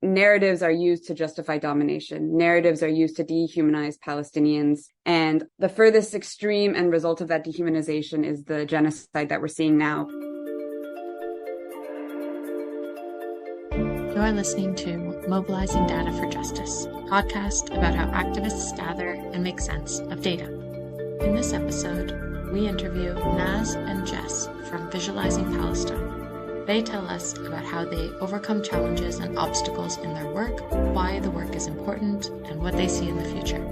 narratives are used to justify domination. Narratives are used to dehumanize Palestinians. And the furthest extreme and result of that dehumanization is the genocide that we're seeing now. You are listening to Mobilizing Data for Justice, a podcast about how activists gather and make sense of data. In this episode, we interview Nas and Jess from Visualizing Palestine. They tell us about how they overcome challenges and obstacles in their work, why the work is important, and what they see in the future.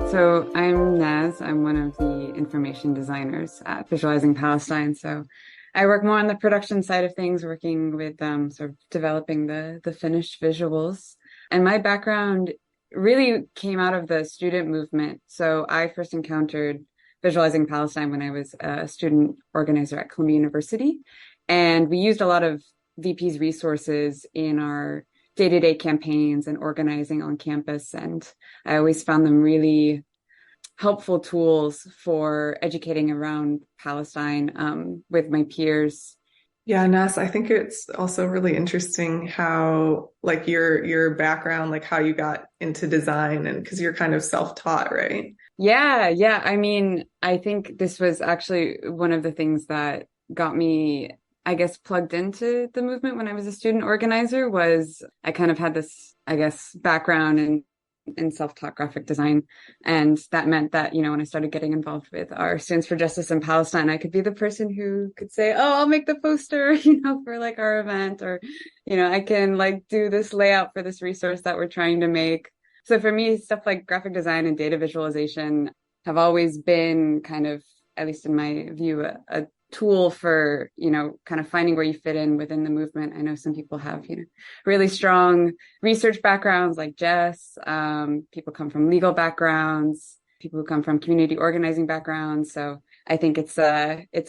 So I'm Nas. I'm one of the information designers at Visualizing Palestine. So I work more on the production side of things, working with sort of developing the finished visuals. And my background really came out of the student movement. So I first encountered Visualizing Palestine when I was a student organizer at Columbia University. And we used a lot of VP's resources in our day-to-day campaigns and organizing on campus. And I always found them really helpful tools for educating around Palestine with my peers. Yeah, Nas, I think it's also really interesting how, like, your background, like how you got into design, and because you're kind of self-taught, right? Yeah. I mean, I think this was actually one of the things that got me, I guess, plugged into the movement when I was a student organizer. Was I kind of had this, I guess, background in self-taught graphic design. And that meant that, when I started getting involved with our Students for Justice in Palestine, I could be the person who could say, oh, I'll make the poster, for like our event, or, I can like do this layout for this resource that we're trying to make. So for me, stuff like graphic design and data visualization have always been kind of, at least in my view, a tool for, kind of finding where you fit in within the movement. I know some people have, really strong research backgrounds like Jess. People come from legal backgrounds, people who come from community organizing backgrounds. So I think it's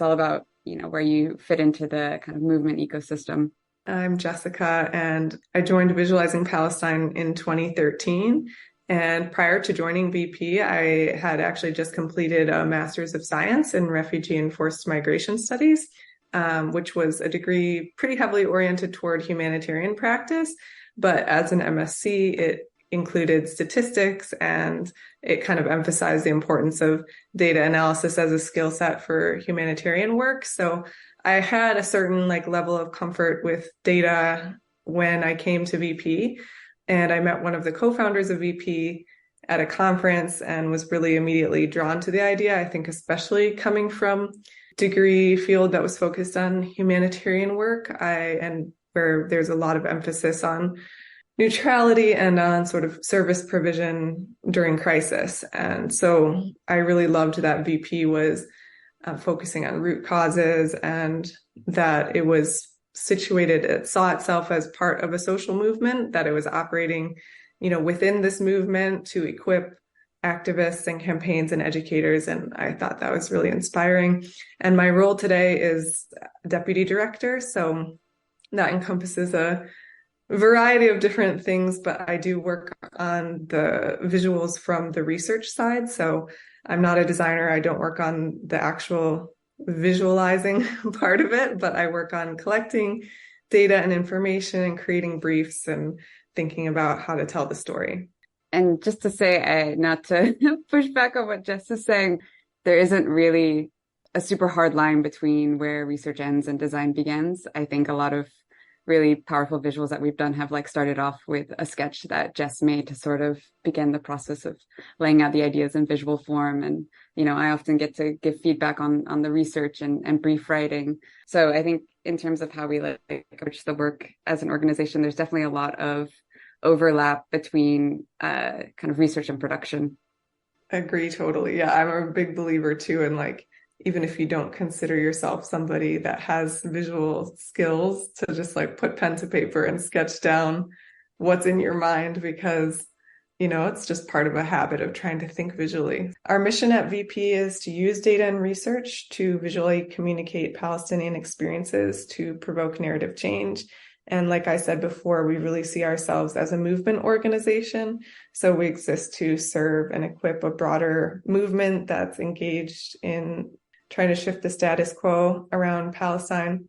all about, where you fit into the kind of movement ecosystem. I'm Jessica, and I joined Visualizing Palestine in 2013. And prior to joining VP, I had actually just completed a Master's of Science in Refugee and Forced Migration Studies, which was a degree pretty heavily oriented toward humanitarian practice. But as an MSc, it included statistics, and it kind of emphasized the importance of data analysis as a skill set for humanitarian work. So I had a certain level of comfort with data when I came to VP. And I met one of the co-founders of VP at a conference and was really immediately drawn to the idea. I think especially coming from degree field that was focused on humanitarian work, and where there's a lot of emphasis on neutrality and on sort of service provision during crisis. And so I really loved that VP was focusing on root causes, and that it was it saw itself as part of a social movement, that it was operating, within this movement to equip activists and campaigns and educators. And I thought that was really inspiring. And my role today is deputy director. So that encompasses a variety of different things, but I do work on the visuals from the research side. So I'm not a designer. I don't work on the actual visualizing part of it, but I work on collecting data and information and creating briefs and thinking about how to tell the story. And just to say, not to push back on what Jess is saying, there isn't really a super hard line between where research ends and design begins. I think a lot of really powerful visuals that we've done have started off with a sketch that Jess made to sort of begin the process of laying out the ideas in visual form. And, I often get to give feedback on the research and brief writing. So I think in terms of how we approach the work as an organization, there's definitely a lot of overlap between kind of research and production. I agree totally. Yeah, I'm a big believer too in even if you don't consider yourself somebody that has visual skills, to just put pen to paper and sketch down what's in your mind, because, it's just part of a habit of trying to think visually. Our mission at VP is to use data and research to visually communicate Palestinian experiences to provoke narrative change And like I said before, we really see ourselves as a movement organization. So we exist to serve and equip a broader movement that's engaged in trying to shift the status quo around Palestine.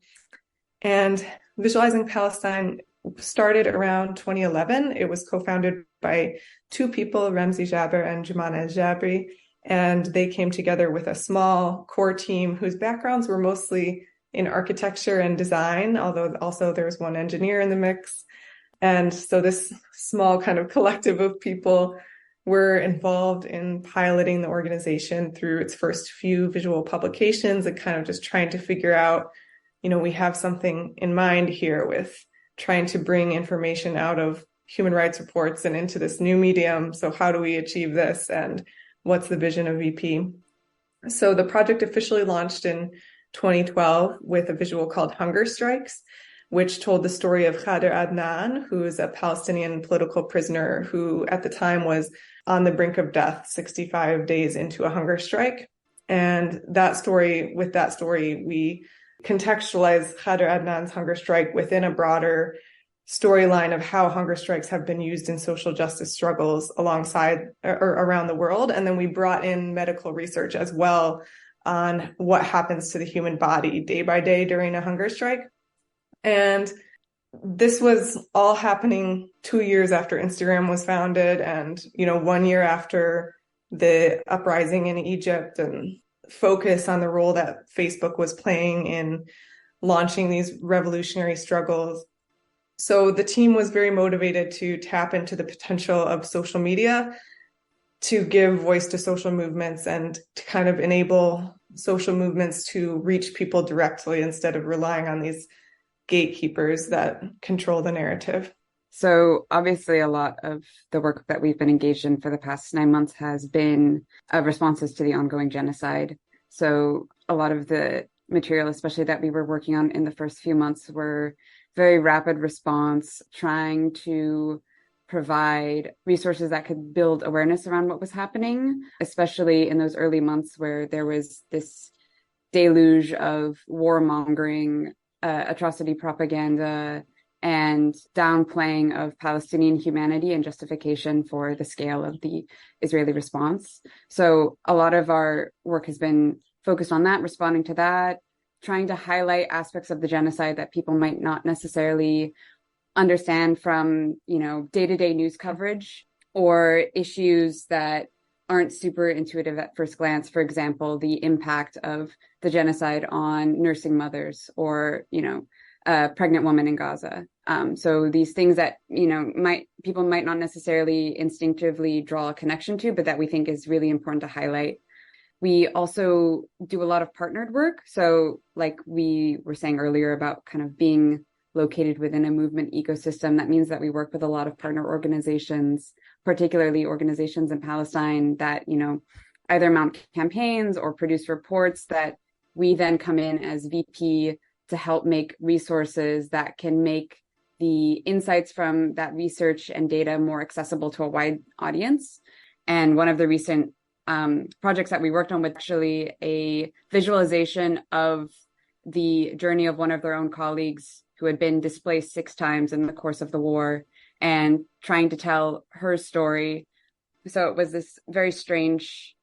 And Visualizing Palestine started around 2011. It was co-founded by two people, Ramzi Jaber and Jumana Jabri, and they came together with a small core team whose backgrounds were mostly in architecture and design, although also there's one engineer in the mix. And so this small kind of collective of people were involved in piloting the organization through its first few visual publications and kind of just trying to figure out, we have something in mind here with trying to bring information out of human rights reports and into this new medium. So how do we achieve this? And what's the vision of VP? So the project officially launched in 2012 with a visual called Hunger Strikes, which told the story of Khader Adnan, who is a Palestinian political prisoner who at the time was on the brink of death, 65 days into a hunger strike. And with that story, we contextualize Khader Adnan's hunger strike within a broader storyline of how hunger strikes have been used in social justice struggles alongside or around the world. And then we brought in medical research as well on what happens to the human body day by day during a hunger strike. And this was all happening 2 years after Instagram was founded and, 1 year after the uprising in Egypt, and focus on the role that Facebook was playing in launching these revolutionary struggles. So the team was very motivated to tap into the potential of social media to give voice to social movements and to kind of enable social movements to reach people directly instead of relying on these gatekeepers that control the narrative. So obviously a lot of the work that we've been engaged in for the past 9 months has been responses to the ongoing genocide. So a lot of the material, especially that we were working on in the first few months, were very rapid response, trying to provide resources that could build awareness around what was happening, especially in those early months where there was this deluge of warmongering, atrocity propaganda, and downplaying of Palestinian humanity and justification for the scale of the Israeli response. So a lot of our work has been focused on that, responding to that, trying to highlight aspects of the genocide that people might not necessarily understand from, day-to-day news coverage, or issues that aren't super intuitive at first glance. For example, the impact of the genocide on nursing mothers or, a pregnant woman in Gaza. So these things that, people might not necessarily instinctively draw a connection to, but that we think is really important to highlight. We also do a lot of partnered work. So like we were saying earlier about kind of being located within a movement ecosystem, that means that we work with a lot of partner organizations, particularly organizations in Palestine that, either mount campaigns or produce reports that we then come in as VP to help make resources that can make the insights from that research and data more accessible to a wide audience. And one of the recent projects that we worked on was actually a visualization of the journey of one of their own colleagues who had been displaced 6 times in the course of the war, and trying to tell her story. So it was this very strange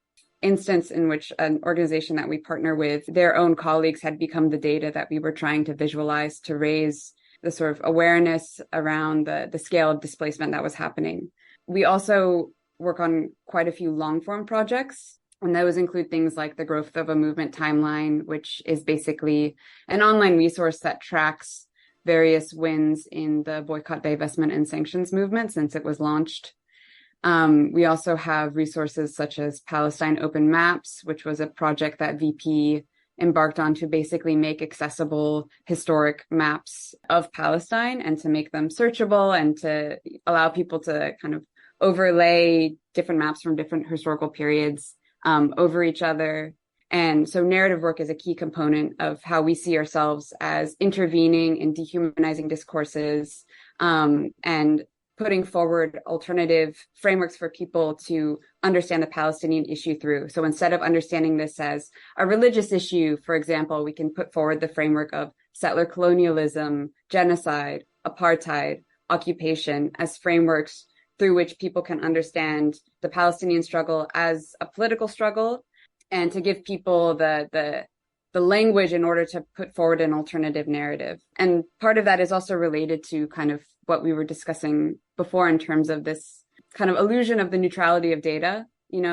instance in which an organization that we partner with, their own colleagues had become the data that we were trying to visualize to raise the sort of awareness around the scale of displacement that was happening. We also work on quite a few long-form projects, and those include things like the Growth of a Movement Timeline, which is basically an online resource that tracks various wins in the boycott, divestment, and sanctions movement since it was launched. We also have resources such as Palestine Open Maps, which was a project that VP embarked on to basically make accessible historic maps of Palestine and to make them searchable and to allow people to kind of overlay different maps from different historical periods over each other. And so narrative work is a key component of how we see ourselves as intervening in dehumanizing discourses and putting forward alternative frameworks for people to understand the Palestinian issue through. So instead of understanding this as a religious issue, for example, we can put forward the framework of settler colonialism, genocide, apartheid, occupation as frameworks through which people can understand the Palestinian struggle as a political struggle, and to give people the language in order to put forward an alternative narrative. And part of that is also related to kind of what we were discussing before in terms of this kind of illusion of the neutrality of data,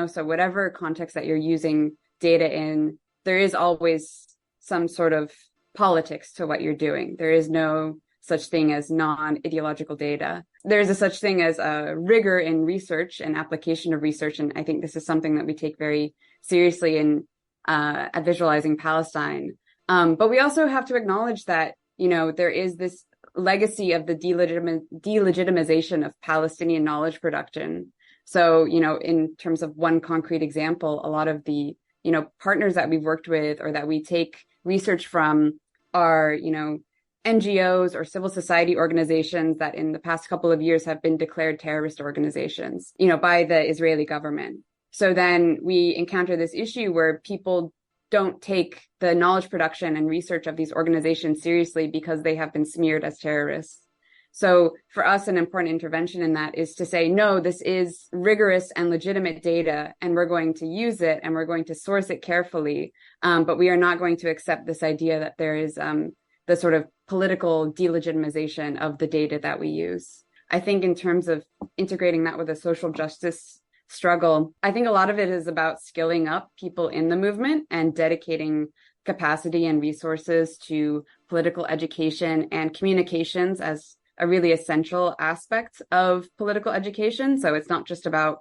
so whatever context that you're using data in, there is always some sort of politics to what you're doing. There is no such thing as non-ideological data. There's a such thing as a rigor in research and application of research. And I think this is something that we take very seriously in at Visualizing Palestine. But we also have to acknowledge that, there is this legacy of the delegitimization of Palestinian knowledge production. So, in terms of one concrete example, a lot of the, partners that we've worked with or that we take research from are, NGOs or civil society organizations that in the past couple of years have been declared terrorist organizations, by the Israeli government. So then we encounter this issue where people don't take the knowledge production and research of these organizations seriously because they have been smeared as terrorists. So for us, an important intervention in that is to say, no, this is rigorous and legitimate data, and we're going to use it and we're going to source it carefully. But we are not going to accept this idea that there is the sort of political delegitimization of the data that we use. I think in terms of integrating that with a social justice struggle, I think a lot of it is about skilling up people in the movement and dedicating capacity and resources to political education and communications as a really essential aspect of political education. So it's not just about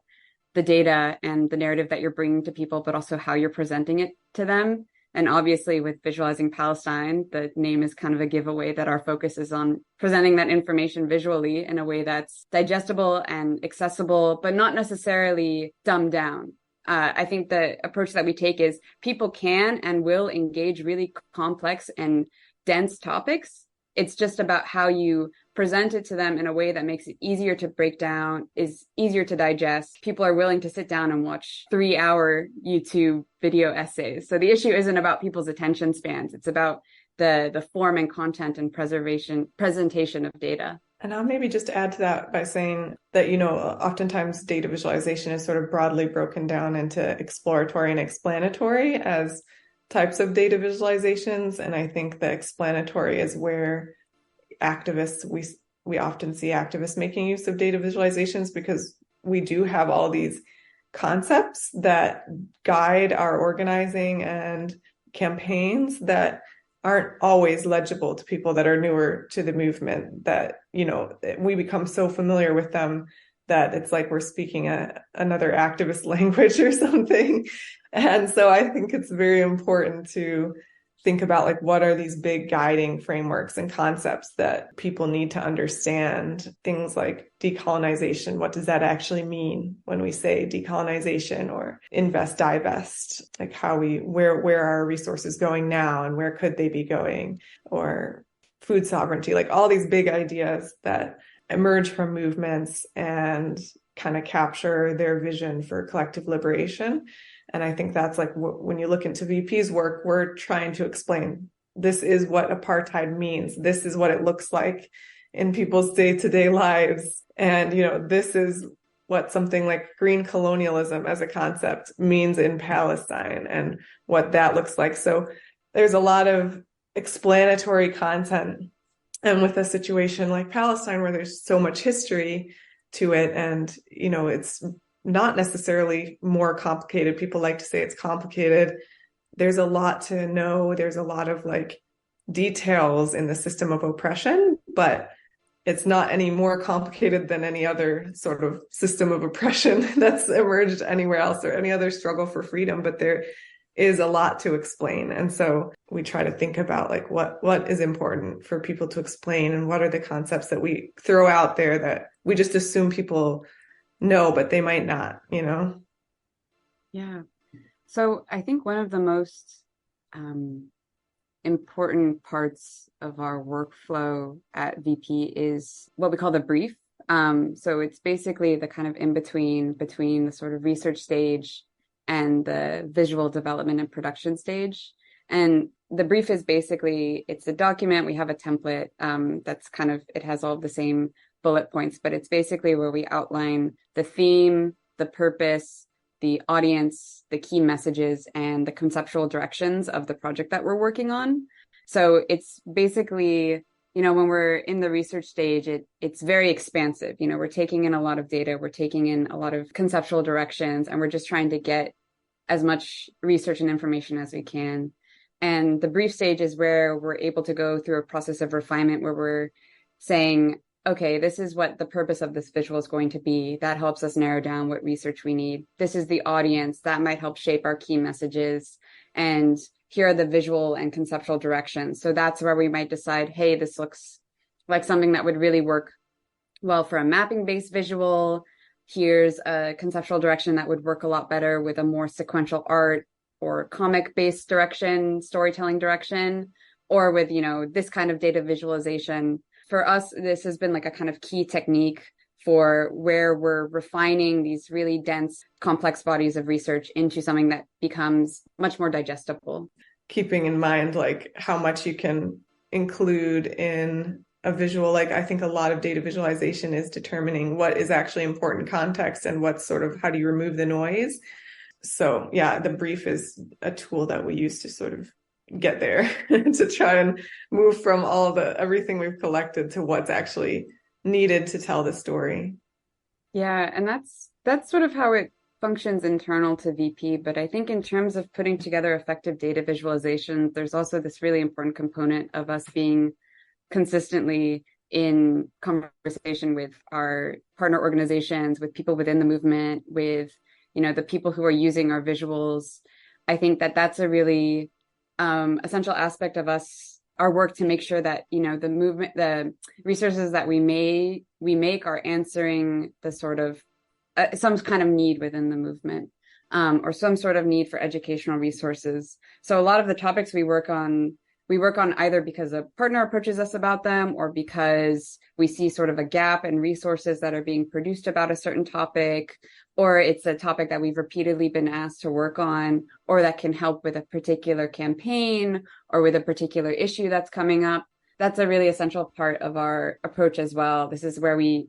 the data and the narrative that you're bringing to people, but also how you're presenting it to them. And obviously with Visualizing Palestine, the name is kind of a giveaway that our focus is on presenting that information visually in a way that's digestible and accessible, but not necessarily dumbed down. I think the approach that we take is people can and will engage really complex and dense topics. It's just about how you present it to them in a way that makes it easier to break down, is easier to digest. People are willing to sit down and watch 3-hour YouTube video essays. So the issue isn't about people's attention spans. It's about the form and content and presentation of data. And I'll maybe just add to that by saying that, oftentimes data visualization is sort of broadly broken down into exploratory and explanatory as types of data visualizations. And I think the explanatory is where activists, we often see activists making use of data visualizations because we do have all these concepts that guide our organizing and campaigns that aren't always legible to people that are newer to the movement, that, we become so familiar with them that it's like we're speaking another activist language or something. And so I think it's very important to think about like, what are these big guiding frameworks and concepts that people need to understand? Things like decolonization. What does that actually mean when we say decolonization, or invest, divest? Like where are our resources going now and where could they be going? Or food sovereignty, like all these big ideas that emerge from movements and kind of capture their vision for collective liberation. And I think that's like when you look into VP's work, we're trying to explain this is what apartheid means. This is what it looks like in people's day-to-day lives. And, this is what something like green colonialism as a concept means in Palestine and what that looks like. So there's a lot of explanatory content. And with a situation like Palestine, where there's so much history to it, and, it's not necessarily more complicated. People like to say it's complicated. There's a lot to know. There's a lot of details in the system of oppression, but it's not any more complicated than any other sort of system of oppression that's emerged anywhere else, or any other struggle for freedom. But there is a lot to explain. And so we try to think about what is important for people to explain, and what are the concepts that we throw out there that we just assume people know, but they might not, Yeah. So I think one of the most important parts of our workflow at VP is what we call the brief. So it's basically the kind of between the sort of research stage and the visual development and production stage. And the brief is basically, it's a document. We have a template that's kind of, it has all of the same bullet points, but it's basically where we outline the theme, the purpose, the audience, the key messages, and the conceptual directions of the project that we're working on. So it's basically, when we're in the research stage, it's very expansive. We're taking in a lot of data, we're taking in a lot of conceptual directions, and we're just trying to get as much research and information as we can. And the brief stage is where we're able to go through a process of refinement where we're saying, okay, this is what the purpose of this visual is going to be. That helps us narrow down what research we need. This is the audience that might help shape our key messages. And here are the visual and conceptual directions. So that's where we might decide, hey, this looks like something that would really work well for a mapping-based visual. Here's a conceptual direction that would work a lot better with a more sequential art or comic-based direction, storytelling direction, or with, this kind of data visualization. For us, this has been like a kind of key technique for where we're refining these really dense, complex bodies of research into something that becomes much more digestible. Keeping in mind, like, how much you can include in a visual. Like, I think a lot of data visualization is determining what is actually important context and what's sort of, how do you remove the noise? So yeah, the brief is a tool that we use to sort of get there to try and move from everything we've collected to what's actually needed to tell the story. Yeah, and that's sort of how it functions internal to VP. But I think in terms of putting together effective data visualization, there's also this really important component of us being consistently in conversation with our partner organizations, with people within the movement, with the people who are using our visuals. I think that that's a really essential aspect of our work to make sure that, the movement, the resources that we make are answering the sort of some kind of need within the movement, or some sort of need for educational resources. So a lot of the topics we work on either because a partner approaches us about them or because we see sort of a gap in resources that are being produced about a certain topic, or it's a topic that we've repeatedly been asked to work on, or that can help with a particular campaign or with a particular issue that's coming up. That's a really essential part of our approach as well. This is where we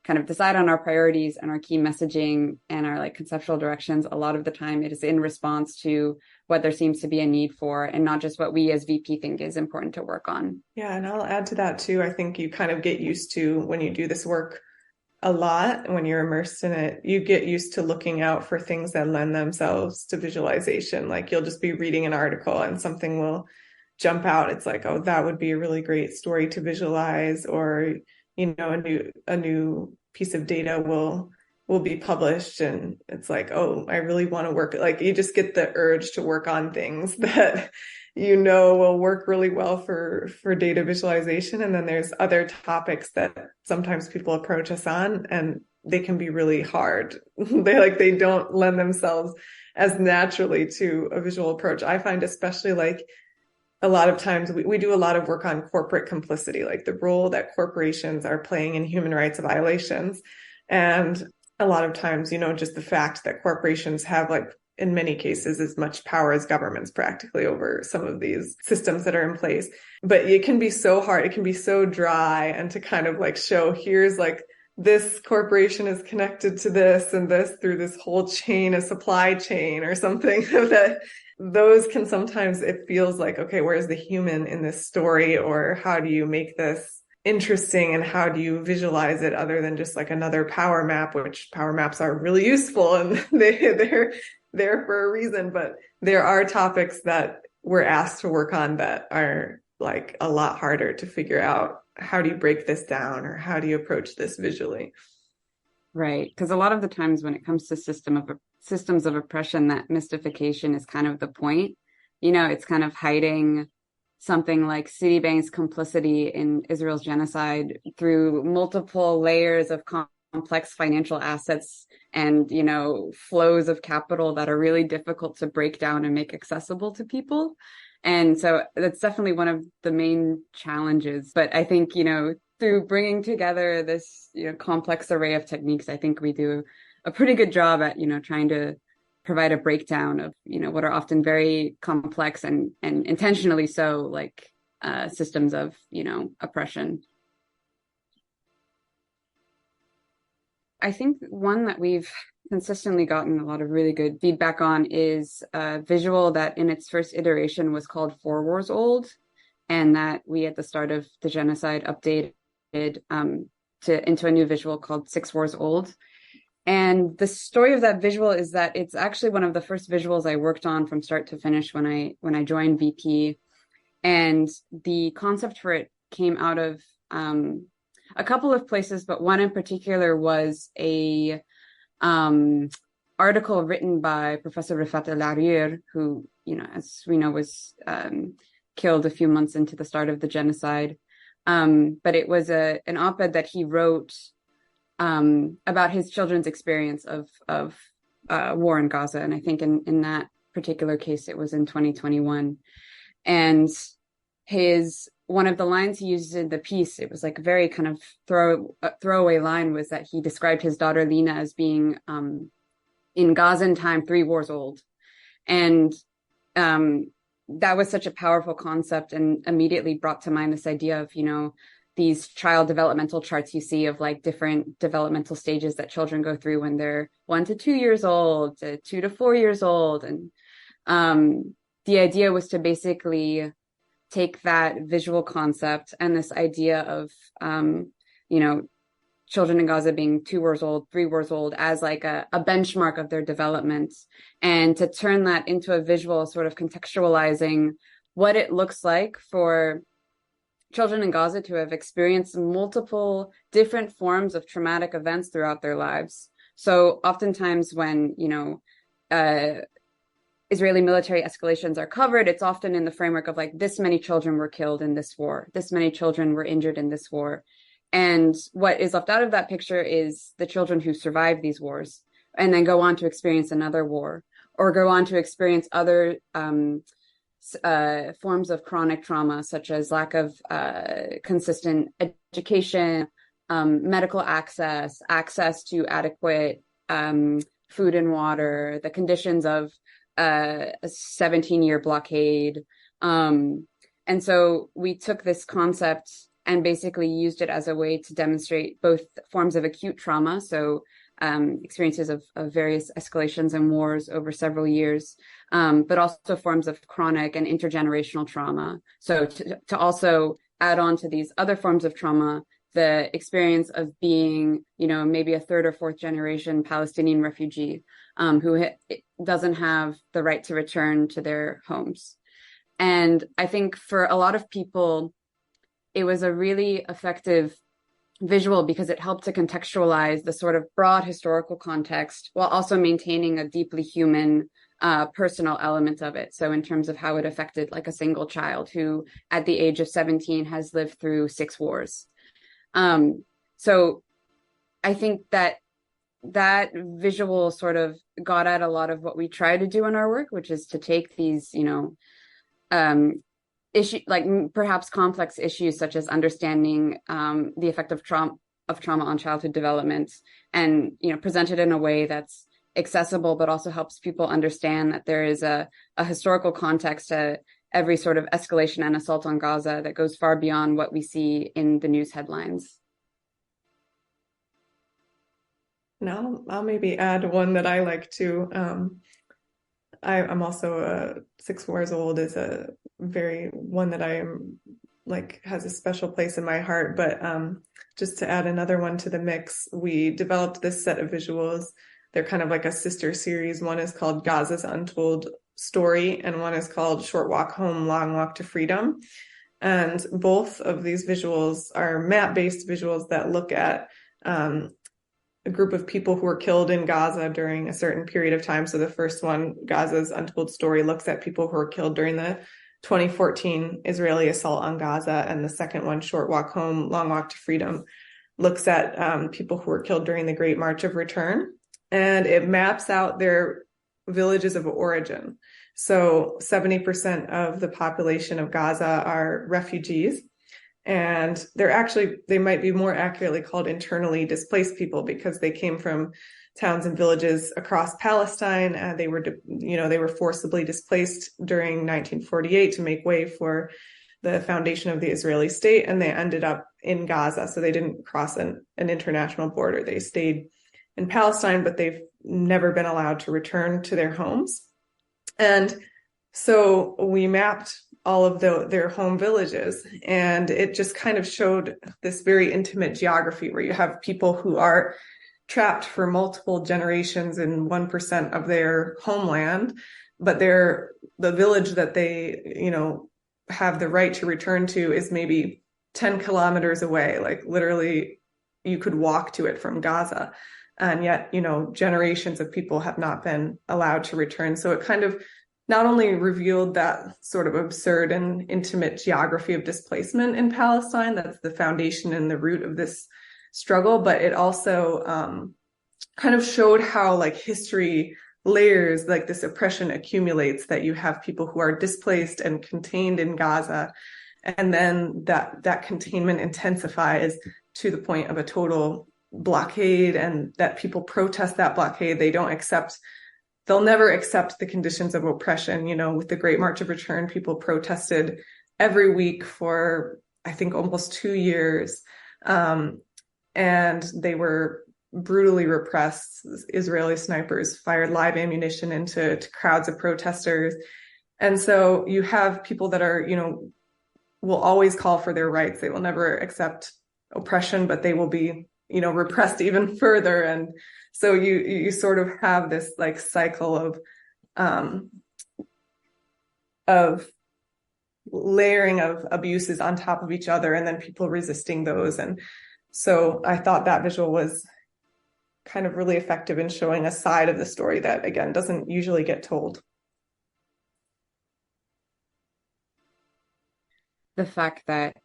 kind of decide on our priorities and our key messaging and our conceptual directions. A lot of the time it is in response to what there seems to be a need for, and not just what we as VP think is important to work on. Yeah, and I'll add to that too. I think you kind of get used to, when you do this work a lot, when you're immersed in it, you get used to looking out for things that lend themselves to visualization. Like, you'll just be reading an article and something will jump out. It's like, oh, that would be a really great story to visualize, or a new piece of data will be published, and it's like, oh, I really want to work. Like, you just get the urge to work on things that will work really well for data visualization. And then there's other topics that sometimes people approach us on, and they can be really hard. They don't lend themselves as naturally to a visual approach. I find, especially a lot of times we do a lot of work on corporate complicity, like the role that corporations are playing in human rights violations. And a lot of times, just the fact that corporations have, in many cases, as much power as governments practically over some of these systems that are in place. But it can be so hard. It can be so dry. And to kind of show, here's this corporation is connected to this and this through this whole chain, a supply chain or something, that those can sometimes, it feels like, okay, where's the human in this story? Or how do you make this interesting, and how do you visualize it other than just another power map, which power maps are really useful and they're there for a reason. But there are topics that we're asked to work on that are a lot harder to figure out. How do you break this down, or how do you approach this visually? Right. Because a lot of the times when it comes to systems of oppression, that mystification is kind of the point. It's kind of hiding something like Citibank's complicity in Israel's genocide through multiple layers of complex financial assets and, flows of capital that are really difficult to break down and make accessible to people. And so that's definitely one of the main challenges. But I think, through bringing together this, complex array of techniques, I think we do a pretty good job at, trying to provide a breakdown of, what are often very complex and intentionally so, like systems of, oppression. I think one that we've consistently gotten a lot of really good feedback on is a visual that in its first iteration was called 4 Wars Old, and that we at the start of the genocide updated into a new visual called 6 Wars Old. And the story of that visual is that it's actually one of the first visuals I worked on from start to finish when I joined VP. And the concept for it came out of a couple of places, but one in particular was a article written by Professor Rifat El-Arir, who, as we know, was killed a few months into the start of the genocide. But it was an op-ed that he wrote about his children's experience of war in Gaza. And I think in that particular case, it was in 2021. And one of the lines he uses in the piece, it was like a very kind of throwaway line, was that he described his daughter Lena as being in Gazan time 3 wars old. And that was such a powerful concept, and immediately brought to mind this idea of, these child developmental charts you see of like different developmental stages that children go through when they're 1 to 2 years old, to 2 to 4 years old. And the idea was to basically take that visual concept and this idea of, children in Gaza being 2 years old, 3 years old as like a benchmark of their development, and to turn that into a visual, sort of contextualizing what it looks like for children in Gaza to have experienced multiple different forms of traumatic events throughout their lives. So oftentimes when, Israeli military escalations are covered, it's often in the framework of like, this many children were killed in this war, this many children were injured in this war. And what is left out of that picture is the children who survived these wars and then go on to experience another war, or go on to experience other forms of chronic trauma, such as lack of consistent education, medical access to adequate food and water, the conditions of a 17-year blockade. And so we took this concept and basically used it as a way to demonstrate both forms of acute trauma, so experiences of various escalations and wars over several years, but also forms of chronic and intergenerational trauma. So to also add on to these other forms of trauma, the experience of being, maybe a 3rd or 4th generation Palestinian refugee who doesn't have the right to return to their homes. And I think for a lot of people, it was a really effective visual because it helped to contextualize the sort of broad historical context while also maintaining a deeply human personal element of it. So in terms of how it affected like a single child who at the age of 17 has lived through 6 wars. So I think that visual sort of got at a lot of what we try to do in our work, which is to take these, issue, like perhaps complex issues such as understanding the effect of trauma on childhood development, and present it in a way that's accessible, but also helps people understand that there is a historical context to every sort of escalation and assault on Gaza that goes far beyond what we see in the news headlines. Now, I'll maybe add one that I like too. I'm also 6 Wars Old is a very one that I am like has a special place in my heart. But just to add another one to the mix, we developed this set of visuals. They're kind of like a sister series. One is called Gaza's Untold Story, and one is called Short Walk Home, Long Walk to Freedom. And both of these visuals are map-based visuals that look at a group of people who were killed in Gaza during a certain period of time. So the first one, Gaza's Untold Story, looks at people who were killed during the 2014 Israeli assault on Gaza. And the second one, Short Walk Home, Long Walk to Freedom, looks at people who were killed during the Great March of Return. And it maps out their villages of origin. So 70% of the population of Gaza are refugees. And they might be more accurately called internally displaced people because they came from towns and villages across Palestine. They were forcibly displaced during 1948 to make way for the foundation of the Israeli state, and they ended up in Gaza. So they didn't cross an international border. They stayed in Palestine, but they've never been allowed to return to their homes. And so we mapped all of their home villages, and it just kind of showed this very intimate geography where you have people who are trapped for multiple generations in 1% of their homeland, but the village that they, have the right to return to is maybe 10 kilometers away. Like literally you could walk to it from Gaza. And yet, generations of people have not been allowed to return. So it kind of not only revealed that sort of absurd and intimate geography of displacement in Palestine, that's the foundation and the root of this struggle, but it also kind of showed how like history layers, like this oppression accumulates, that you have people who are displaced and contained in Gaza, and then that containment intensifies to the point of a total blockade, and that people protest that blockade. They'll never accept the conditions of oppression. With the Great March of Return, people protested every week for, I think, almost 2 years. And they were brutally repressed. Israeli snipers fired live ammunition into crowds of protesters. And so you have people that are, will always call for their rights. They will never accept oppression, but they will be, repressed even further. And so you sort of have this like cycle of layering of abuses on top of each other, and then people resisting those. And so I thought that visual was kind of really effective in showing a side of the story that, again, doesn't usually get told. The fact that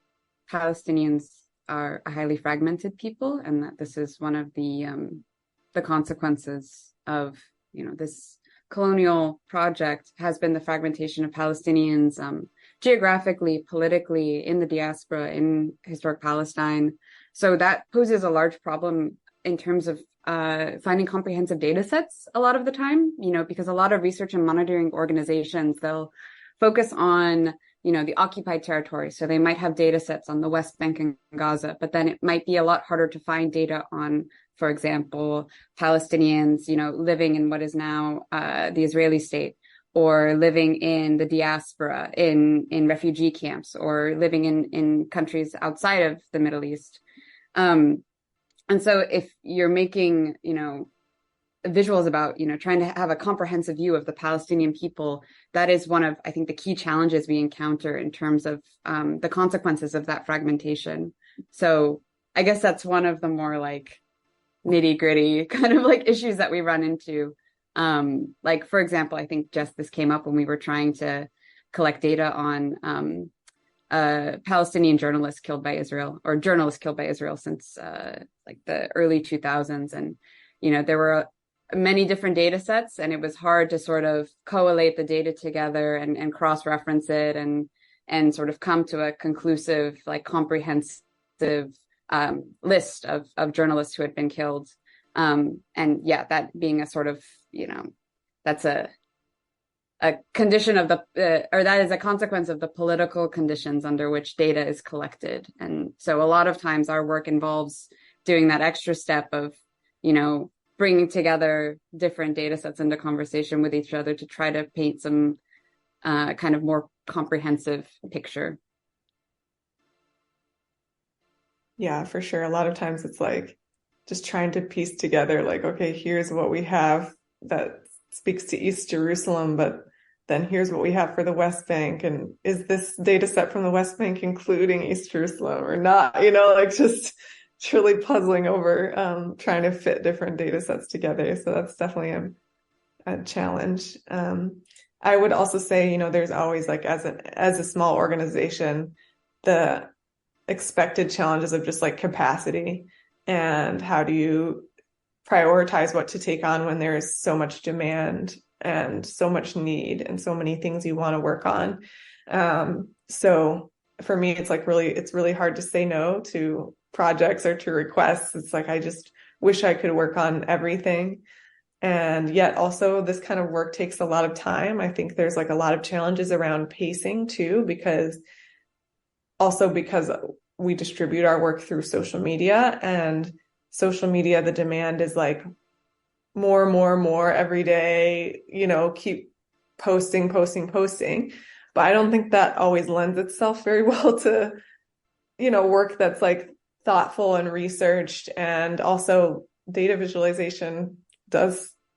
Palestinians are a highly fragmented people, and that this is one of the consequences of, this colonial project, has been the fragmentation of Palestinians geographically, politically, in the diaspora, in historic Palestine. So that poses a large problem in terms of finding comprehensive data sets a lot of the time, because a lot of research and monitoring organizations, they'll focus on, the occupied territory. So they might have data sets on the West Bank and Gaza, but then it might be a lot harder to find data on, for example, Palestinians, living in what is now the Israeli state, or living in the diaspora, in refugee camps, or living in countries outside of the Middle East. And so if you're making, visuals about, trying to have a comprehensive view of the Palestinian people, that is one of, I think, the key challenges we encounter in terms of the consequences of that fragmentation. So I guess that's one of the more like nitty gritty kind of like issues that we run into. Like, for example, I think just this came up when we were trying to collect data on Palestinian journalists killed by Israel, or journalists killed by Israel since like the early 2000s. And, there were many different data sets, and it was hard to sort of collate the data together and cross-reference it and sort of come to a conclusive, like comprehensive list of journalists who had been killed. And yeah, that being a sort of, that's a condition of or that is a consequence of the political conditions under which data is collected. And so a lot of times our work involves doing that extra step of, bringing together different data sets into conversation with each other to try to paint some kind of more comprehensive picture. Yeah, for sure. A lot of times it's like just trying to piece together, like, okay, here's what we have that speaks to East Jerusalem, but then here's what we have for the West Bank. And is this data set from the West Bank including East Jerusalem or not? Like just truly puzzling over trying to fit different data sets together. So that's definitely a challenge. I would also say, there's always like as a small organization, the expected challenges of just like capacity, and how do you prioritize what to take on when there's so much demand and so much need and so many things you want to work on. So for me, it's really hard to say no to projects or to requests. It's like, I just wish I could work on everything. And yet also this kind of work takes a lot of time. I think there's like a lot of challenges around pacing too, because we distribute our work through social media, and social media, the demand is like more and more and more every day, keep posting. But I don't think that always lends itself very well to, work that's like thoughtful and researched. And also data visualization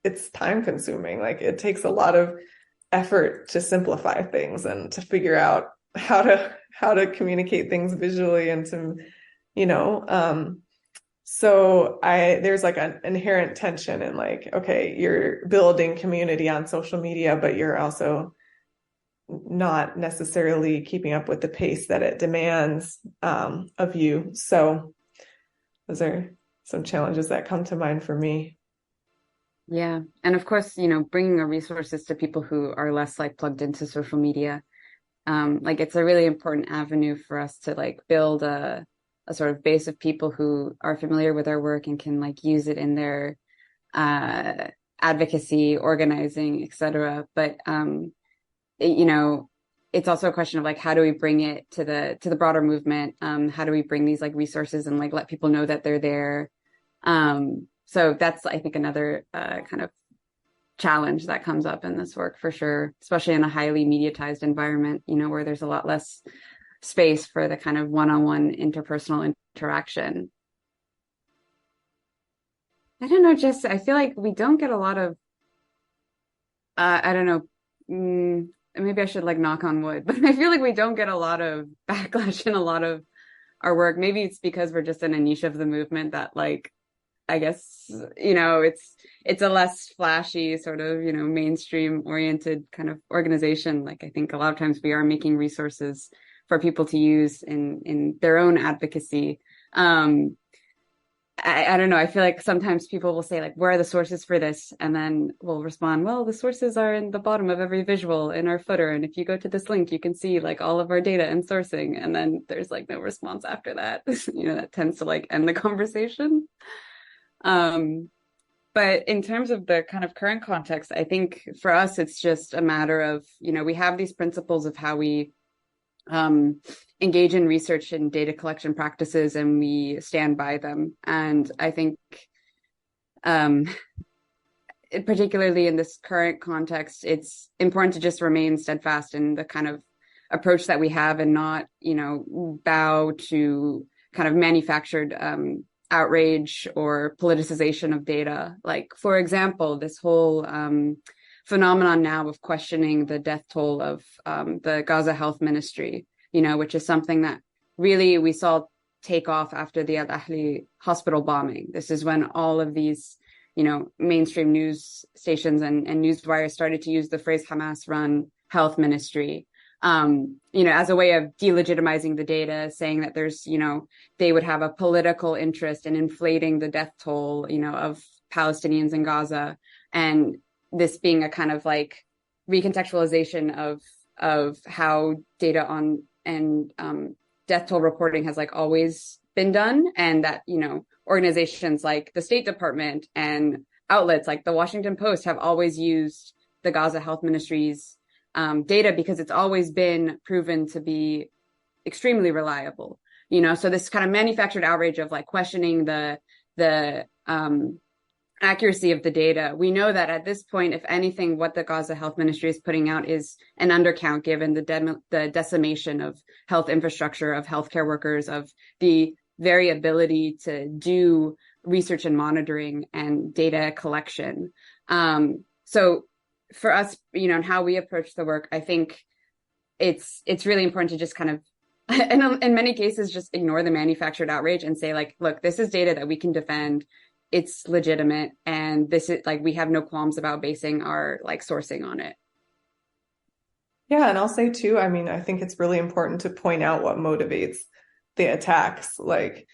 it's time consuming. Like it takes a lot of effort to simplify things and to figure out how to communicate things visually and to, you know, so there's like an inherent tension in like, okay, you're building community on social media, but you're also not necessarily keeping up with the pace that it demands of you. So those are some challenges that come to mind for me. Yeah. And of course, bringing our resources to people who are less like plugged into social media. Like it's a really important avenue for us to like build a sort of base of people who are familiar with our work and can like use it in their advocacy, organizing, etc. But it's also a question of like how do we bring it to the broader movement? How do we bring these like resources and like let people know that they're there? So that's, I think, another kind of challenge that comes up in this work for sure, especially in a highly mediatized environment, where there's a lot less space for the kind of one-on-one interpersonal interaction. I don't know, Jess, I feel like we don't get a lot of, I don't know, maybe I should like knock on wood, but I feel like we don't get a lot of backlash in a lot of our work. Maybe it's because we're just in a niche of the movement that like, I guess, it's a less flashy sort of, mainstream oriented kind of organization. Like I think a lot of times we are making resources for people to use in their own advocacy. I don't know. I feel like sometimes people will say like, where are the sources for this? And then we'll respond, well, the sources are in the bottom of every visual in our footer. And if you go to this link, you can see like all of our data and sourcing. And then there's like no response after that. That tends to like end the conversation. But in terms of the kind of current context, I think for us, it's just a matter of, we have these principles of how we engage in research and data collection practices, and we stand by them. And I think, particularly in this current context, it's important to just remain steadfast in the kind of approach that we have and not, bow to kind of manufactured outrage or politicization of data. Like, for example, this whole phenomenon now of questioning the death toll of the Gaza Health Ministry, which is something that really we saw take off after the Al Ahli hospital bombing. This is when all of these, mainstream news stations and news wires started to use the phrase Hamas-run health ministry, as a way of delegitimizing the data, saying that there's, they would have a political interest in inflating the death toll, of Palestinians in Gaza. And this being a kind of like recontextualization of how data on and death toll reporting has like always been done, and that organizations like the State Department and outlets like the Washington Post have always used the Gaza Health Ministry's data because it's always been proven to be extremely reliable. So this kind of manufactured outrage of like questioning the accuracy of the data. We know that at this point, if anything, what the Gaza Health Ministry is putting out is an undercount given the decimation of health infrastructure, of healthcare workers, of the very ability to do research and monitoring and data collection. So for us, and how we approach the work, I think it's really important to just kind of, and in many cases, just ignore the manufactured outrage and say like, look, this is data that we can defend. It's legitimate. And this is like, we have no qualms about basing our like sourcing on it. Yeah. And I'll say too, I think it's really important to point out what motivates the attacks, like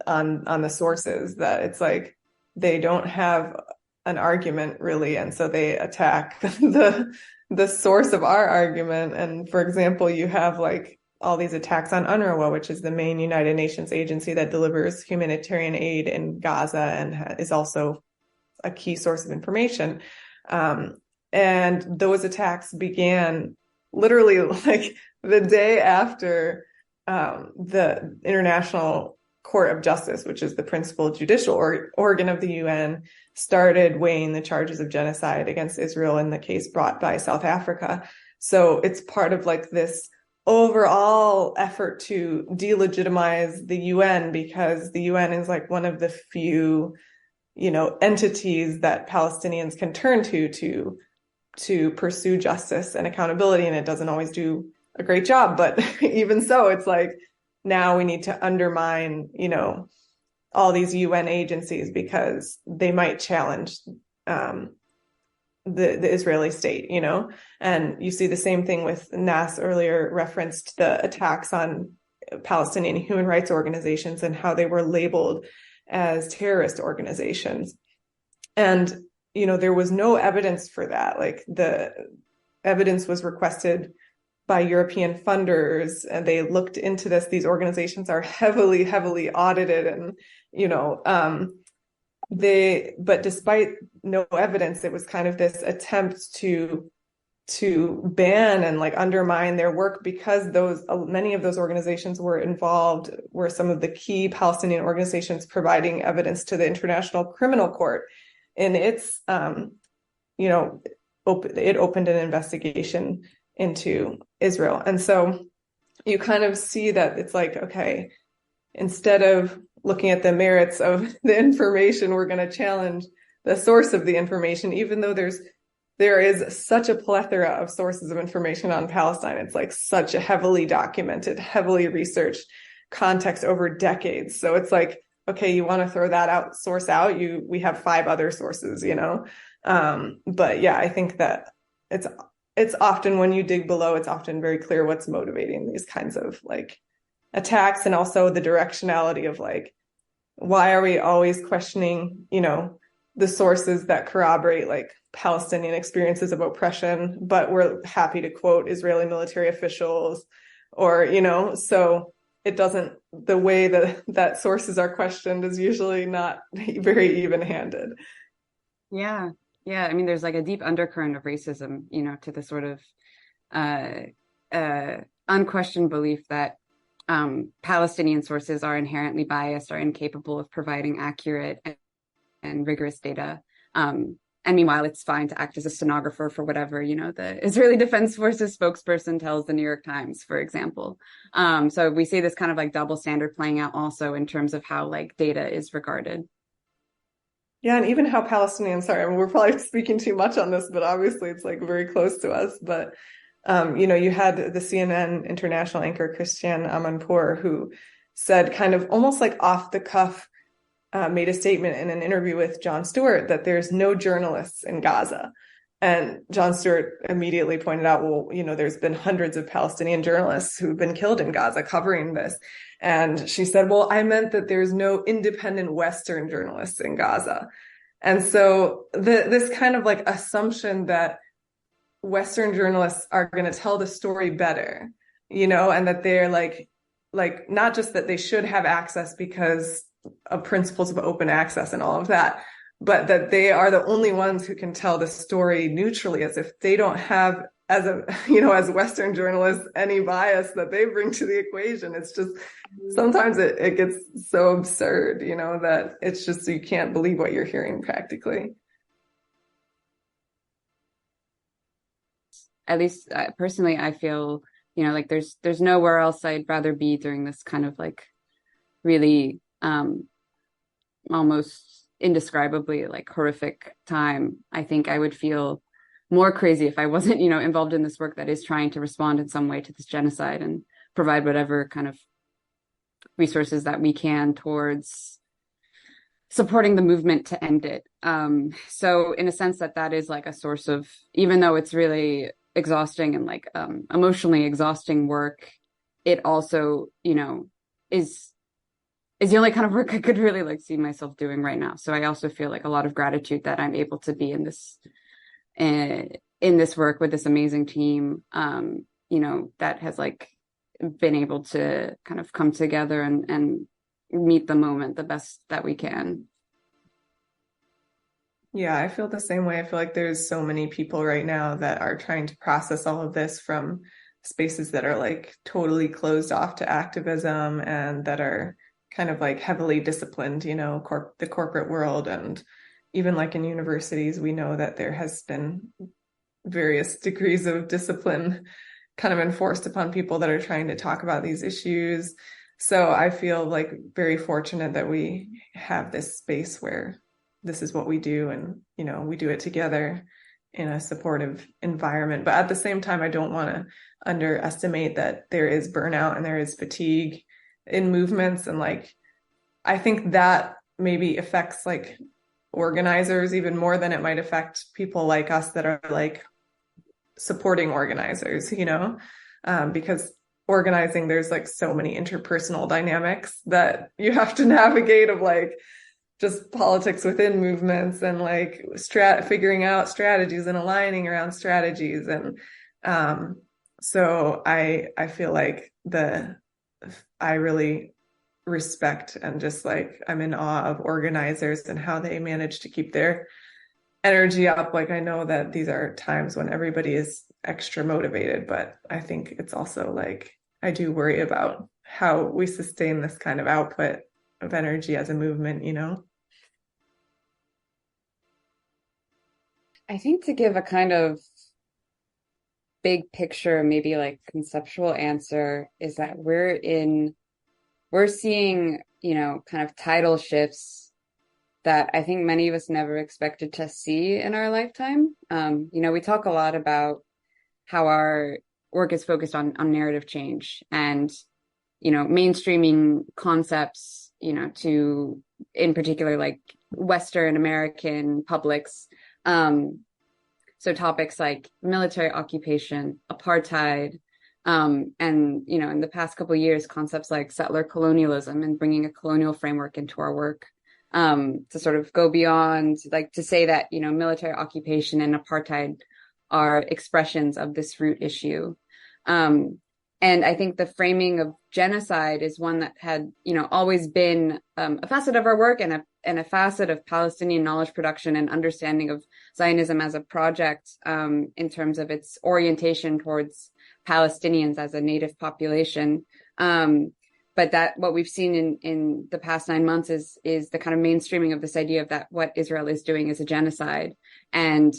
on the sources, that it's like, they don't have an argument really. And so they attack the source of our argument. And for example, you have like all these attacks on UNRWA, which is the main United Nations agency that delivers humanitarian aid in Gaza and is also a key source of information. And those attacks began literally like the day after the International Court of Justice, which is the principal judicial organ of the UN, started weighing the charges of genocide against Israel in the case brought by South Africa. So it's part of like this overall effort to delegitimize the UN, because the UN is like one of the few, entities that Palestinians can turn to pursue justice and accountability. And it doesn't always do a great job, but even so, it's like, now we need to undermine, all these UN agencies because they might challenge the Israeli state, and you see the same thing with Nas earlier referenced the attacks on Palestinian human rights organizations and how they were labeled as terrorist organizations. And, there was no evidence for that. Like the evidence was requested by European funders, and they looked into this. These organizations are heavily, heavily audited, and, but despite no evidence, it was kind of this attempt to ban and like undermine their work, because many of those organizations were some of the key Palestinian organizations providing evidence to the International Criminal Court. And it opened an investigation into Israel. And so you kind of see that it's like, okay, instead of looking at the merits of the information, we're going to challenge the source of the information, even though there is such a plethora of sources of information on Palestine. It's like such a heavily documented, heavily researched context over decades. So it's like, okay, you want to throw that source out, we have 5 other sources, but yeah, I think that it's often, when you dig below, it's often very clear what's motivating these kinds of like attacks, and also the directionality of like, why are we always questioning, the sources that corroborate like Palestinian experiences of oppression, but we're happy to quote Israeli military officials, or, so it doesn't, the way that sources are questioned is usually not very even-handed. Yeah. Yeah. I mean, there's like a deep undercurrent of racism, to the sort of unquestioned belief that Palestinian sources are inherently biased, are incapable of providing accurate and rigorous data. And meanwhile, it's fine to act as a stenographer for whatever, the Israeli Defense Forces spokesperson tells the New York Times, for example. So we see this kind of like double standard playing out also in terms of how like data is regarded. Yeah, and even how Palestinians, sorry, I mean, we're probably speaking too much on this, but obviously it's like very close to us. But, you had the CNN international anchor, Christiane Amanpour, who said kind of almost like off the cuff, made a statement in an interview with Jon Stewart that there's no journalists in Gaza. And Jon Stewart immediately pointed out, well, there's been hundreds of Palestinian journalists who've been killed in Gaza covering this. And she said, well, I meant that there's no independent Western journalists in Gaza. And so this kind of like assumption that Western journalists are going to tell the story better, and that they're like not just that they should have access because of principles of open access and all of that, but that they are the only ones who can tell the story neutrally, as if they don't have, as Western journalists, any bias that they bring to the equation. It's just, sometimes it gets so absurd, that it's just, you can't believe what you're hearing practically. At least personally, I feel, like there's nowhere else I'd rather be during this kind of like really almost indescribably like horrific time. I think I would feel more crazy if I wasn't, involved in this work that is trying to respond in some way to this genocide and provide whatever kind of resources that we can towards supporting the movement to end it. So in a sense that is like a source of, even though it's really exhausting and like emotionally exhausting work, it also, is the only kind of work I could really like see myself doing right now. So I also feel like a lot of gratitude that I'm able to be in this work with this amazing team, that has like been able to kind of come together and meet the moment the best that we can. Yeah, I feel the same way. I feel like there's so many people right now that are trying to process all of this from spaces that are like totally closed off to activism and that are kind of like heavily disciplined, the corporate world. And even like in universities, we know that there has been various degrees of discipline kind of enforced upon people that are trying to talk about these issues. So I feel like very fortunate that we have this space where this is what we do, and we do it together in a supportive environment. But at the same time, I don't want to underestimate that there is burnout and there is fatigue in movements, and like I think that maybe affects like organizers even more than it might affect people like us that are like supporting organizers, because organizing, there's like so many interpersonal dynamics that you have to navigate of like just politics within movements and like figuring out strategies and aligning around strategies. And so I feel like I really respect and just like I'm in awe of organizers and how they manage to keep their energy up. Like I know that these are times when everybody is extra motivated, but I think it's also like I do worry about how we sustain this kind of output of energy as a movement, I think to give a kind of big picture, maybe like conceptual answer is that we're seeing, kind of tidal shifts that I think many of us never expected to see in our lifetime. We talk a lot about how our work is focused on narrative change and, mainstreaming concepts, to, in particular, like Western American publics. So topics like military occupation, apartheid, and, in the past couple of years, concepts like settler colonialism and bringing a colonial framework into our work, to sort of go beyond, like to say that, military occupation and apartheid are expressions of this root issue. And I think the framing of genocide is one that had, always been a facet of our work and a facet of Palestinian knowledge production and understanding of Zionism as a project, in terms of its orientation towards Palestinians as a native population. But that what we've seen in the past 9 months is the kind of mainstreaming of this idea of that what Israel is doing is a genocide. And,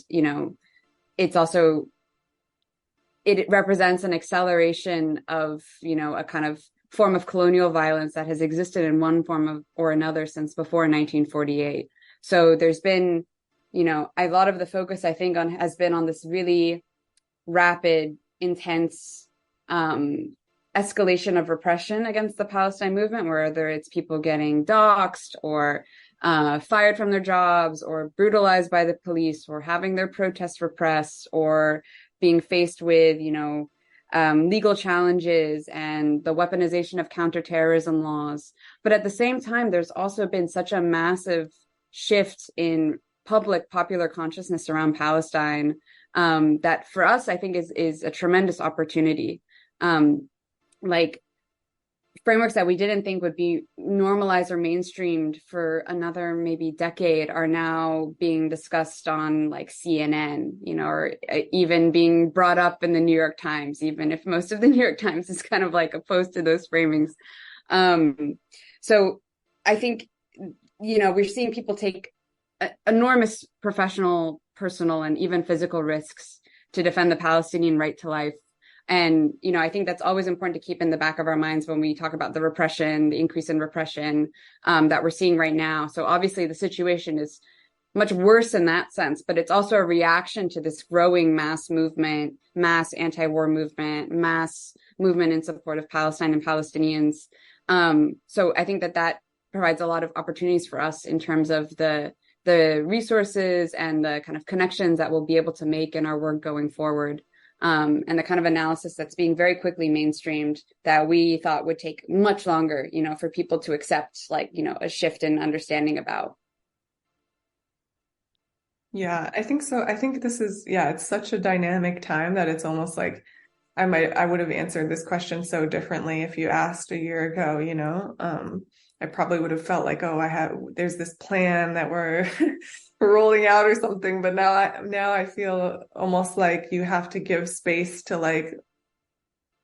it's also, it represents an acceleration of, a kind of form of colonial violence that has existed in one form or another since before 1948. So there's been, a lot of the focus I think has been on this really rapid, intense escalation of repression against the Palestine movement, whether it's people getting doxxed or fired from their jobs or brutalized by the police or having their protests repressed or being faced with, legal challenges and the weaponization of counterterrorism laws. But at the same time, there's also been such a massive shift in popular consciousness around Palestine, that for us, I think is a tremendous opportunity. Like frameworks that we didn't think would be normalized or mainstreamed for another maybe decade are now being discussed on like CNN, or even being brought up in the New York Times, even if most of the New York Times is kind of like opposed to those framings. So I think, we're seeing people take enormous professional, personal, and even physical risks to defend the Palestinian right to life. And, I think that's always important to keep in the back of our minds when we talk about the repression, the increase in repression, that we're seeing right now. So obviously the situation is much worse in that sense, but it's also a reaction to this growing mass movement, mass anti-war movement, mass movement in support of Palestine and Palestinians. So I think that provides a lot of opportunities for us in terms of the resources and the kind of connections that we'll be able to make in our work going forward. And the kind of analysis that's being very quickly mainstreamed that we thought would take much longer, for people to accept, like, a shift in understanding about. Yeah, I think so. I think this is, it's such a dynamic time that it's almost like I would have answered this question so differently if you asked a year ago, I probably would have felt like, oh, there's this plan that we're rolling out or something. But now I feel almost like you have to give space to like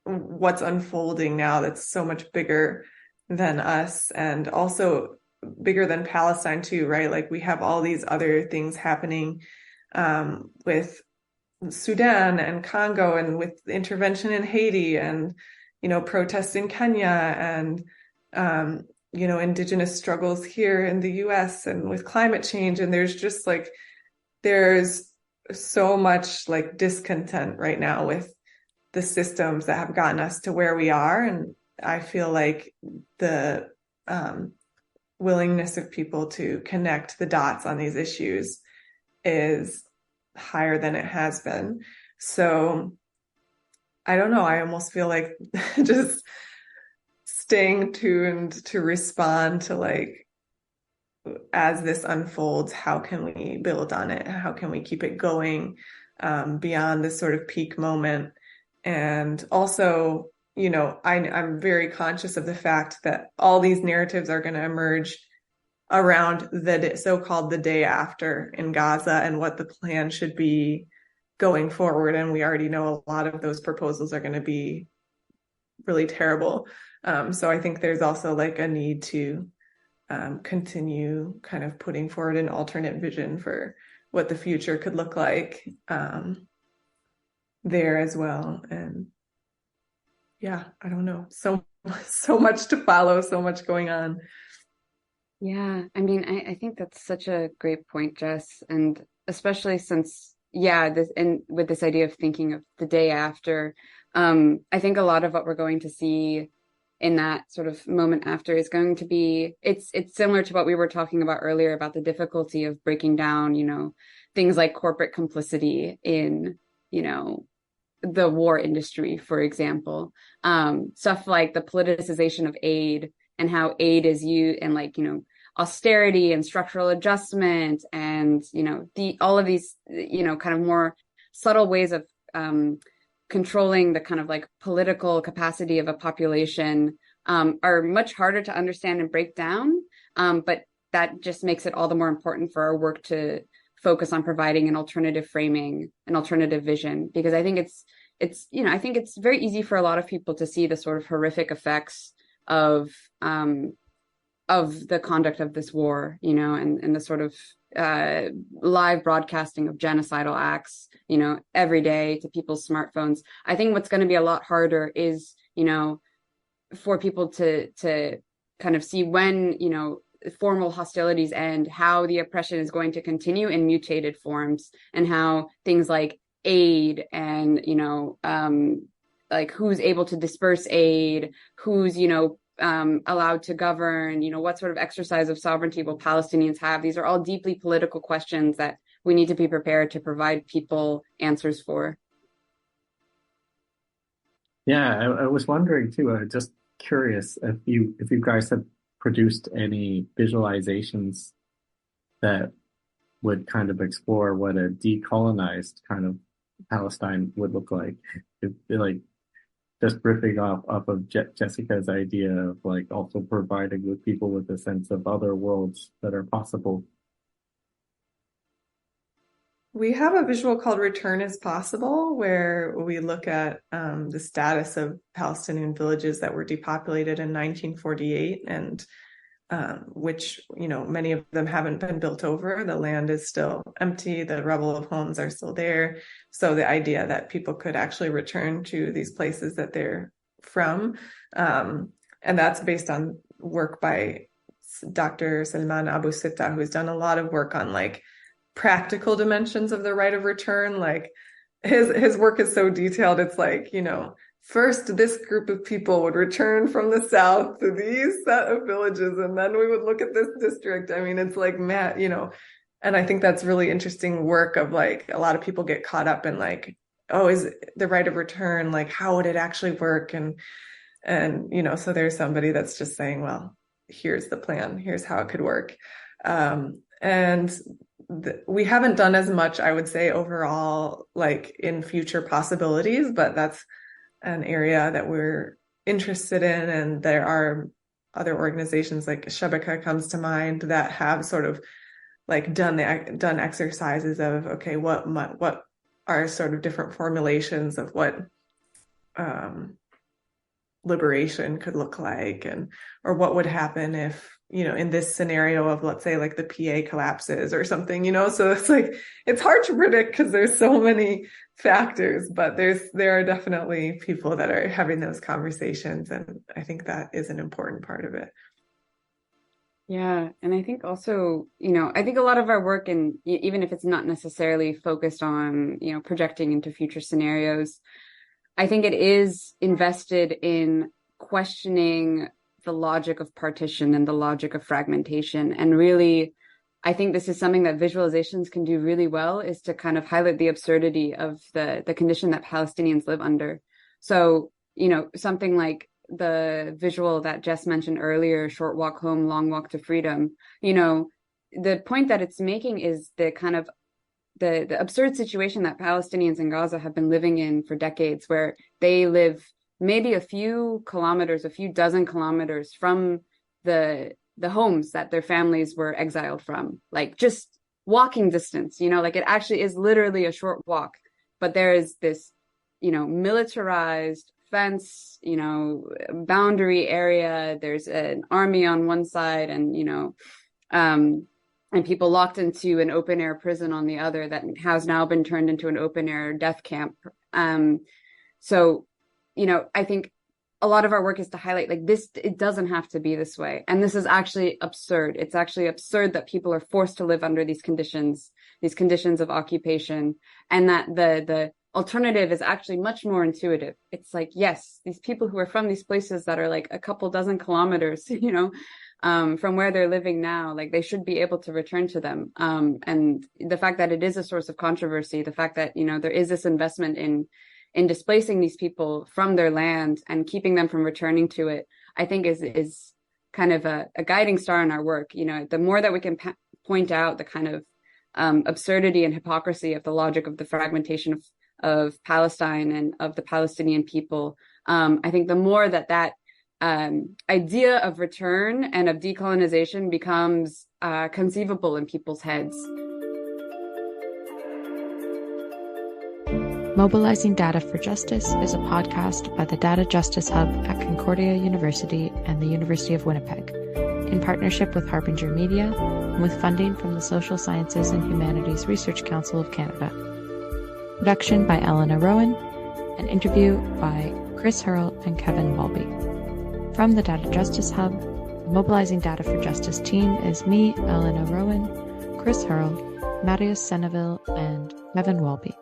what's unfolding now that's so much bigger than us, and also bigger than Palestine too, right? Like we have all these other things happening with Sudan and Congo, and with intervention in Haiti, and protests in Kenya, and indigenous struggles here in the US, and with climate change. And there's so much like discontent right now with the systems that have gotten us to where we are. And I feel like the willingness of people to connect the dots on these issues is higher than it has been. So I don't know. I almost feel like just staying tuned to respond to like, as this unfolds, how can we build on it? How can we keep it going beyond this sort of peak moment? And also, I'm very conscious of the fact that all these narratives are going to emerge around the so-called the day after in Gaza, and what the plan should be going forward. And we already know a lot of those proposals are going to be really terrible. So I think there's also like a need to continue kind of putting forward an alternate vision for what the future could look like there as well. And yeah, I don't know. So much to follow, so much going on. Yeah, I mean, I think that's such a great point, Jess. And especially since, with this idea of thinking of the day after, I think a lot of what we're going to see in that sort of moment after is going to be, it's similar to what we were talking about earlier about the difficulty of breaking down, things like corporate complicity in, the war industry, for example. Stuff like the politicization of aid, and how aid is used, and like, austerity and structural adjustment, and, all of these, kind of more subtle ways of controlling the kind of like political capacity of a population are much harder to understand and break down. But that just makes it all the more important for our work to focus on providing an alternative framing, an alternative vision, because I think I think it's very easy for a lot of people to see the sort of horrific effects of the conduct of this war, and the sort of live broadcasting of genocidal acts, every day to people's smartphones. I think what's going to be a lot harder is, for people to kind of see when, formal hostilities end, how the oppression is going to continue in mutated forms, and how things like aid and, like who's able to disperse aid, who's, allowed to govern, what sort of exercise of sovereignty will Palestinians have? These are all deeply political questions that we need to be prepared to provide people answers for. Yeah, I was wondering too, just curious if you guys have produced any visualizations that would kind of explore what a decolonized kind of Palestine would look like. Like just riffing off of Jessica's idea of like also providing with people with a sense of other worlds that are possible. We have a visual called Return is Possible, where we look at the status of Palestinian villages that were depopulated in 1948, and which, many of them haven't been built over. The land is still empty. The rubble of homes are still there. So the idea that people could actually return to these places that they're from. And that's based on work by Dr. Salman Abu Sitta, who's done a lot of work on like practical dimensions of the right of return. Like his work is so detailed. It's like, first this group of people would return from the south to these set of villages, and then we would look at this district. I mean, it's like, and I think that's really interesting work of like, a lot of people get caught up in like, oh, is the right of return, like how would it actually work? And so there's somebody that's just saying, well, here's the plan, here's how it could work. And we haven't done as much, I would say, overall, like in future possibilities, but that's an area that we're interested in. And there are other organizations like Shabaka comes to mind that have sort of like done exercises of, okay, what are sort of different formulations of what liberation could look like, or what would happen if, in this scenario of, let's say, like the PA collapses or something, so it's like, it's hard to predict because there's so many factors, but there are definitely people that are having those conversations. And I think that is an important part of it. Yeah. And I think also, I think a lot of our work, and even if it's not necessarily focused on, projecting into future scenarios, I think it is invested in questioning the logic of partition and the logic of fragmentation. And really, I think this is something that visualizations can do really well, is to kind of highlight the absurdity of the condition that Palestinians live under. So, something like the visual that Jess mentioned earlier, short walk home, long walk to freedom, the point that it's making is the kind of the absurd situation that Palestinians in Gaza have been living in for decades, where they live maybe a few dozen kilometers from the homes that their families were exiled from, like just walking distance, like it actually is literally a short walk, but there is this, militarized fence, boundary area. There's an army on one side, and people locked into an open air prison on the other that has now been turned into an open air death camp. So, I think a lot of our work is to highlight, like, this, it doesn't have to be this way. And this is actually absurd. It's actually absurd that people are forced to live under these conditions of occupation, and that the alternative is actually much more intuitive. It's like, yes, these people who are from these places that are like a couple dozen kilometers, from where they're living now, like, they should be able to return to them. And the fact that it is a source of controversy, the fact that, there is this investment in displacing these people from their land and keeping them from returning to it, I think is kind of a guiding star in our work. The more that we can point out the kind of absurdity and hypocrisy of the logic of the fragmentation of Palestine and of the Palestinian people, I think the more that idea of return and of decolonization becomes conceivable in people's heads. Mobilizing Data for Justice is a podcast by the Data Justice Hub at Concordia University and the University of Winnipeg, in partnership with Harbinger Media and with funding from the Social Sciences and Humanities Research Council of Canada. Production by Elena Rowan, and interview by Chris Hurl and Kevin Walby. From the Data Justice Hub, the Mobilizing Data for Justice team is me, Elena Rowan, Chris Hurl, Marius Seneville, and Kevin Walby.